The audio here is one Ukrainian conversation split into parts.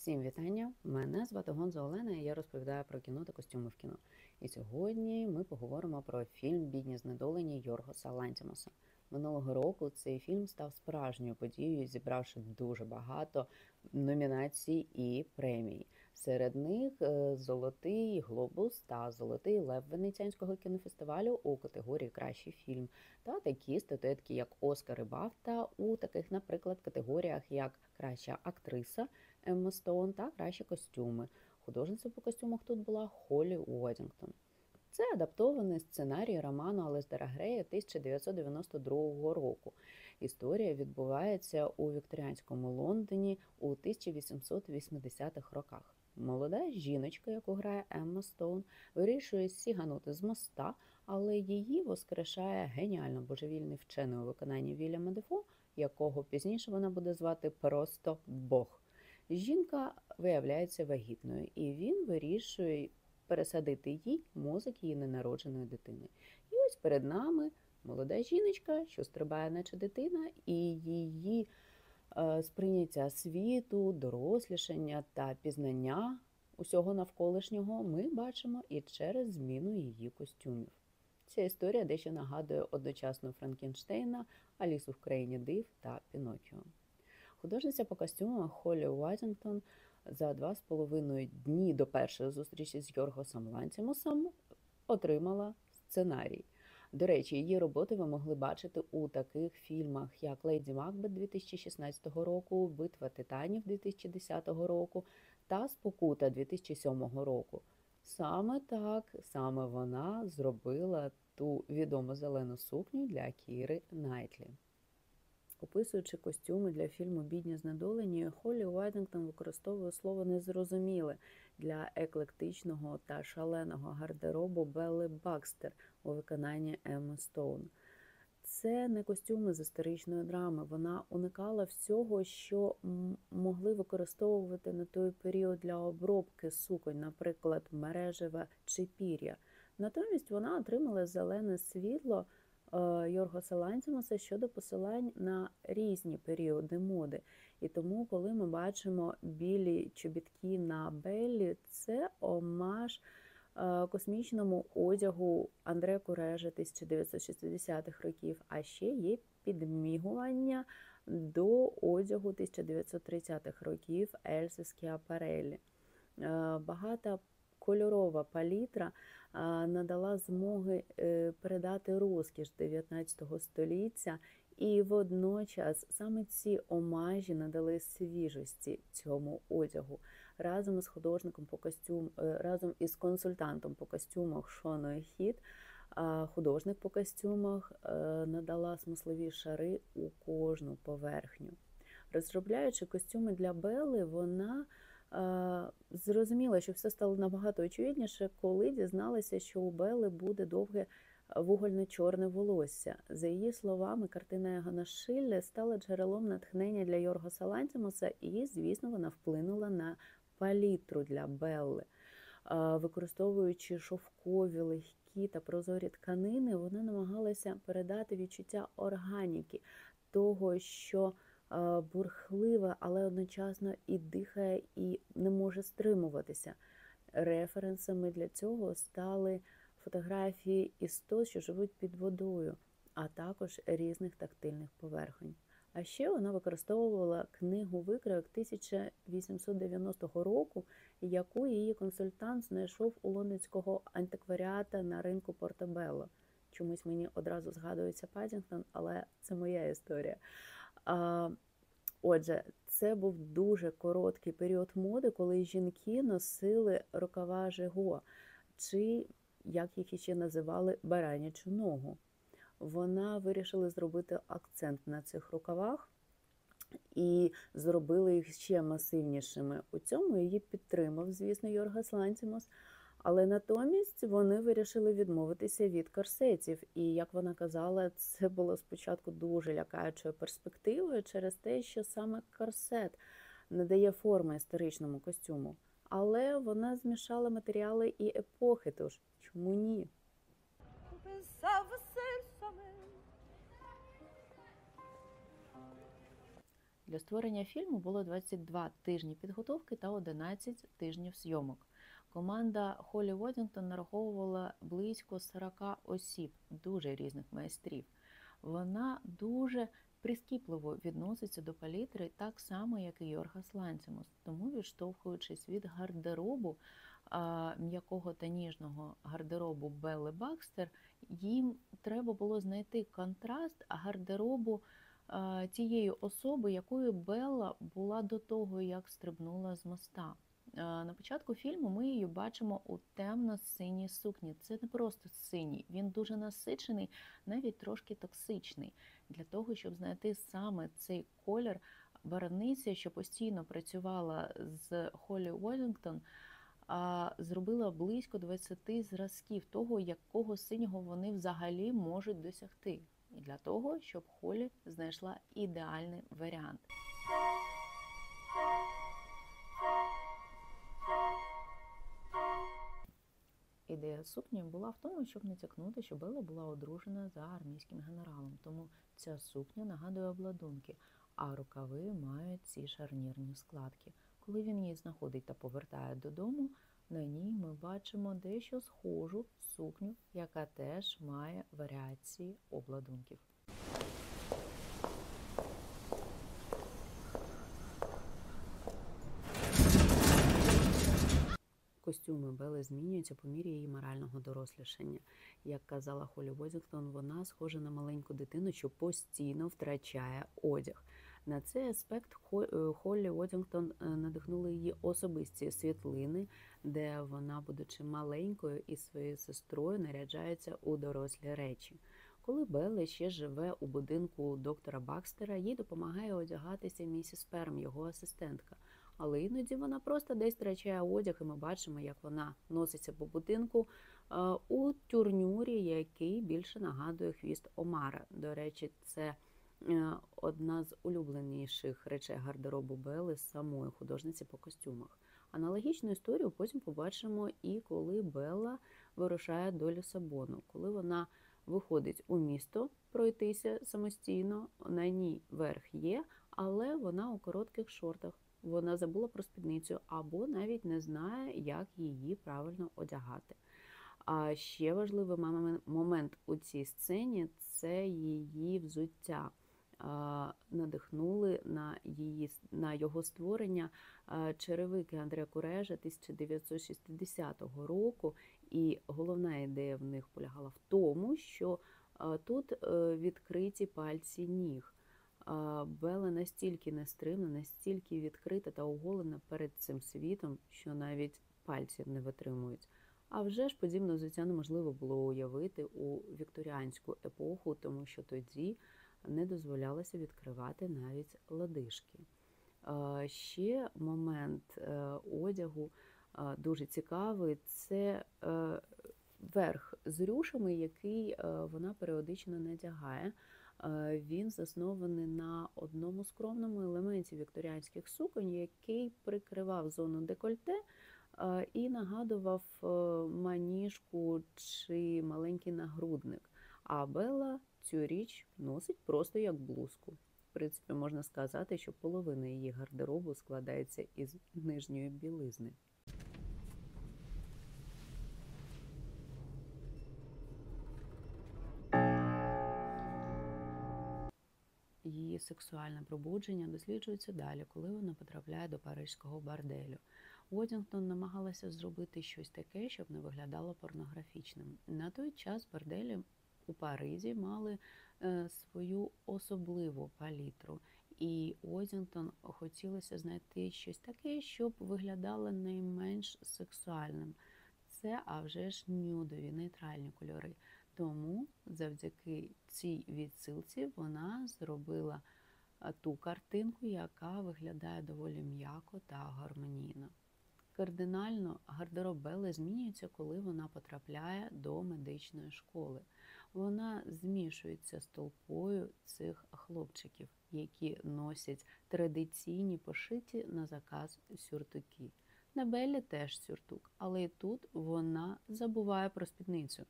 Всім вітання! Мене звати Гонза Олена, і я розповідаю про кіно та костюми в кіно. І сьогодні ми поговоримо про фільм «Бідні знедолені» Йоргоса Лантімоса. Минулого року цей фільм став справжньою подією, зібравши дуже багато номінацій і премій. Серед них «Золотий глобус» та «Золотий лев» Венеціанського кінофестивалю у категорії «Кращий фільм» та такі статуетки, як «Оскар» і «Бафта» у таких, наприклад, категоріях, як «Краща актриса» Емма Стоун та «Кращі костюми». Художницею по костюмах тут була Холлі Уоддінгтон. Це адаптований сценарій роману Алістера Грея 1992 року. Історія відбувається у вікторіанському Лондоні у 1880-х роках. Молода жіночка, яку грає Емма Стоун, вирішує сіганути з моста, але її воскрешає геніально божевільний вчений у виконанні Вільяма Дефо, якого пізніше вона буде звати просто Бог. Жінка виявляється вагітною, і він вирішує пересадити їй мозок її ненародженої дитини. І ось перед нами молода жіночка, що стрибає наче дитина, і її сприйняття світу, дорослішання та пізнання усього навколишнього ми бачимо і через зміну її костюмів. Ця історія дещо нагадує одночасно Франкенштейна, Алісу в країні див та Пінокіо. Художниця по костюмах Холлі Уоддінгтон за 2,5 дні до першої зустрічі з Йоргосом Лантімосом отримала сценарій. До речі, її роботи ви могли бачити у таких фільмах, як «Леді Макбет» 2016 року, «Битва титанів» 2010 року та «Спокута» 2007 року. Саме так, саме вона зробила ту відому зелену сукню для Кіри Найтлі. Описуючи костюми для фільму «Бідні знедолені», Холлі Уоддінгтон використовує слово «незрозуміле» для еклектичного та шаленого гардеробу Белли Бакстер у виконанні Емми Стоун. Це не костюми з історичної драми, вона уникала всього, що могли використовувати на той період для обробки суконь, наприклад, мережева чи пір'я. Натомість вона отримала зелене світло Йоргоса Лантімоса щодо посилань на різні періоди моди. І тому, коли ми бачимо білі чобітки на Беллі, це омаж космічному одягу Андре Курежа 1960-х років, а ще є підмігування до одягу 1930-х років Ельзи Скіапареллі. Багата кольорова палітра надала змоги передати розкіш 19 століття, і водночас саме ці омажі надали свіжості цьому одягу. Разом із консультантом по костюмах Шоною Хіт, художник по костюмах надала смислові шари у кожну поверхню. Розробляючи костюми для Белли, вона зрозуміла, що все стало набагато очевидніше, коли дізналася, що у Белли буде довге вугольно-чорне волосся. За її словами, картина Егона Шилле стала джерелом натхнення для Йоргоса Лантімоса і, звісно, вона вплинула на палітру для Белли. Використовуючи шовкові, легкі та прозорі тканини, вона намагалася передати відчуття органіки, того, що бурхливе, але одночасно і дихає, і не може стримуватися. Референсами для цього стали фотографії істот, що живуть під водою, а також різних тактильних поверхонь. А ще вона використовувала книгу викройок 1890 року, яку її консультант знайшов у лондонського антикваріата на ринку Портобелло. Чомусь мені одразу згадується Паддінгтон, але це моя історія. Отже, це був дуже короткий період моди, коли жінки носили рукава жиго, чи, як їх іще називали, баранячу ногу. Вона вирішила зробити акцент на цих рукавах і зробили їх ще масивнішими. У цьому її підтримав, звісно, Йоргос Лантімос, але натомість вони вирішили відмовитися від корсетів. І, як вона казала, це було спочатку дуже лякаючою перспективою через те, що саме корсет надає форми історичному костюму. Але вона змішала матеріали і епохи, тож чому ні? Для створення фільму було 22 тижні підготовки та 11 тижнів зйомок. Команда Холлі Уоддінгтон нараховувала близько 40 осіб, дуже різних майстрів. Вона дуже прискіпливо відноситься до палітри так само, як і Йоргос Лантімос. Тому, відштовхуючись від гардеробу, м'якого та ніжного гардеробу Белли Бакстер, їм треба було знайти контраст гардеробу тієї особи, якою Белла була до того, як стрибнула з моста. На початку фільму ми її бачимо у темно-синій сукні. Це не просто синій, він дуже насичений, навіть трошки токсичний. Для того, щоб знайти саме цей колір, барвниця, що постійно працювала з Холлі Уоддінгтон, зробила близько 20 зразків того, якого синього вони взагалі можуть досягти. І для того, щоб Холлі знайшла ідеальний варіант. Ідея сукні була в тому, щоб натякнути, що Белла була одружена за армійським генералом. Тому ця сукня нагадує обладунки, а рукави мають ці шарнірні складки. Коли він її знаходить та повертає додому, на ній ми бачимо дещо схожу сукню, яка теж має варіації обладунків. Костюми Белли змінюються по мірі її морального дорослішання. Як казала Холлі Уоддінгтон, вона схожа на маленьку дитину, що постійно втрачає одяг. На цей аспект Холлі Уоддінгтон надихнули її особисті світлини, де вона, будучи маленькою із своєю сестрою, наряджається у дорослі речі. Коли Белла ще живе у будинку доктора Бакстера, їй допомагає одягатися місіс Перм, його асистентка. Але іноді вона просто десь втрачає одяг, і ми бачимо, як вона носиться по будинку у тюрнюрі, який більше нагадує хвіст омара. До речі, це одна з улюбленіших речей гардеробу Белли, самої художниці по костюмах. Аналогічну історію потім побачимо і коли Белла вирушає до Лісабону, коли вона виходить у місто пройтися самостійно, на ній верх є, але вона у коротких шортах. Вона забула про спідницю або навіть не знає, як її правильно одягати. А ще важливий момент у цій сцені – це її взуття. Надихнули на його створення черевики Андре Курежа 1960 року. І головна ідея в них полягала в тому, що тут відкриті пальці ніг. Белла настільки нестримна, настільки відкрита та оголена перед цим світом, що навіть пальців не витримують. А вже ж подібне взуття неможливо було уявити у вікторіанську епоху, тому що тоді не дозволялося відкривати навіть лодижки. Ще момент одягу дуже цікавий – це верх з рюшами, який вона періодично надягає. Він заснований на одному скромному елементі вікторіанських суконь, який прикривав зону декольте і нагадував маніжку чи маленький нагрудник. А Белла цю річ носить просто як блузку. В принципі, можна сказати, що половина її гардеробу складається із нижньої білизни. Її сексуальне пробудження досліджується далі, коли вона потрапляє до паризького борделю. Уоддінгтон намагалася зробити щось таке, щоб не виглядало порнографічним. На той час борделі у Паризі мали свою особливу палітру. І Уоддінгтон хотілося знайти щось таке, щоб виглядало найменш сексуальним. Це, а вже ж, нюдові, нейтральні кольори. Тому завдяки цій відсилці вона зробила ту картинку, яка виглядає доволі м'яко та гармонійно. Кардинально гардероб Белли змінюється, коли вона потрапляє до медичної школи. Вона змішується з толпою цих хлопчиків, які носять традиційні пошиті на заказ сюртуки. На Беллі теж сюртук, але і тут вона забуває про спідницю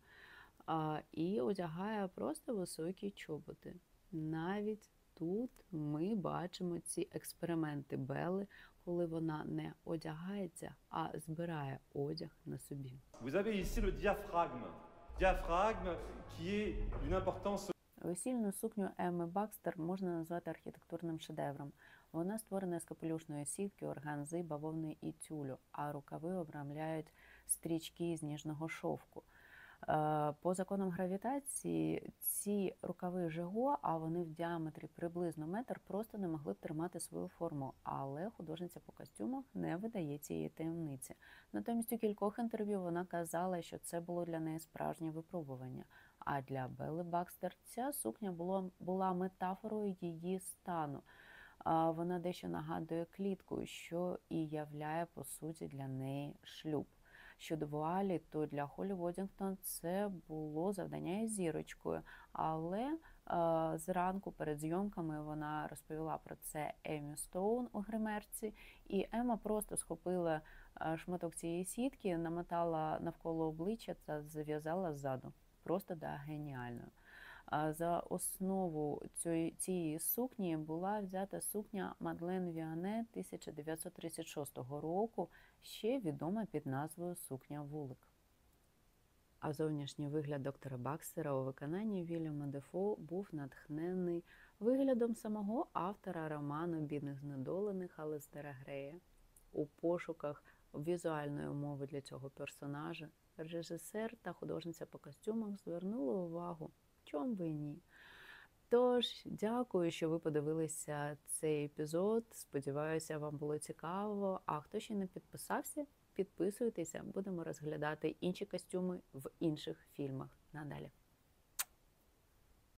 і одягає просто високі чоботи. Навіть тут ми бачимо ці експерименти Белли, коли вона не одягається, а збирає одяг на собі. Vous avez ici le diaphragme. Diaphragme qui est d'une importance. Весільну сукню Емми Бакстер можна назвати архітектурним шедевром. Вона створена з капелюшної сітки, органзи, бавовни і тюлю, а рукави обрамляють стрічки з ніжного шовку. По законам гравітації ці рукави Жиго, а вони в діаметрі приблизно метр, просто не могли б тримати свою форму, але художниця по костюмах не видає цієї таємниці. Натомість у кількох інтерв'ю вона казала, що це було для неї справжнє випробування. А для Белли Бакстер ця сукня була метафорою її стану. Вона дещо нагадує клітку, що і являє, по суті, для неї шлюб. Щодо вуалі, то для Холі Водінгтон це було завдання із зірочкою, але зранку перед зйомками вона розповіла про це Еммі Стоун у гримерці, і Емма просто схопила шматок цієї сітки, намотала навколо обличчя та зав'язала ззаду. Просто геніально. За основу цієї сукні була взята сукня Мадлен Віане 1936 року, ще відома під назвою «Сукня вулик». А зовнішній вигляд доктора Бакстера у виконанні Вільяма Дефо був натхнений виглядом самого автора роману «Бідних знедолених» Алістера Грея. У пошуках візуальної умови для цього персонажа режисер та художниця по костюмах звернули увагу. Чом би і ні? Тож, дякую, що ви подивилися цей епізод. Сподіваюся, вам було цікаво. А хто ще не підписався, підписуйтеся. Будемо розглядати інші костюми в інших фільмах надалі.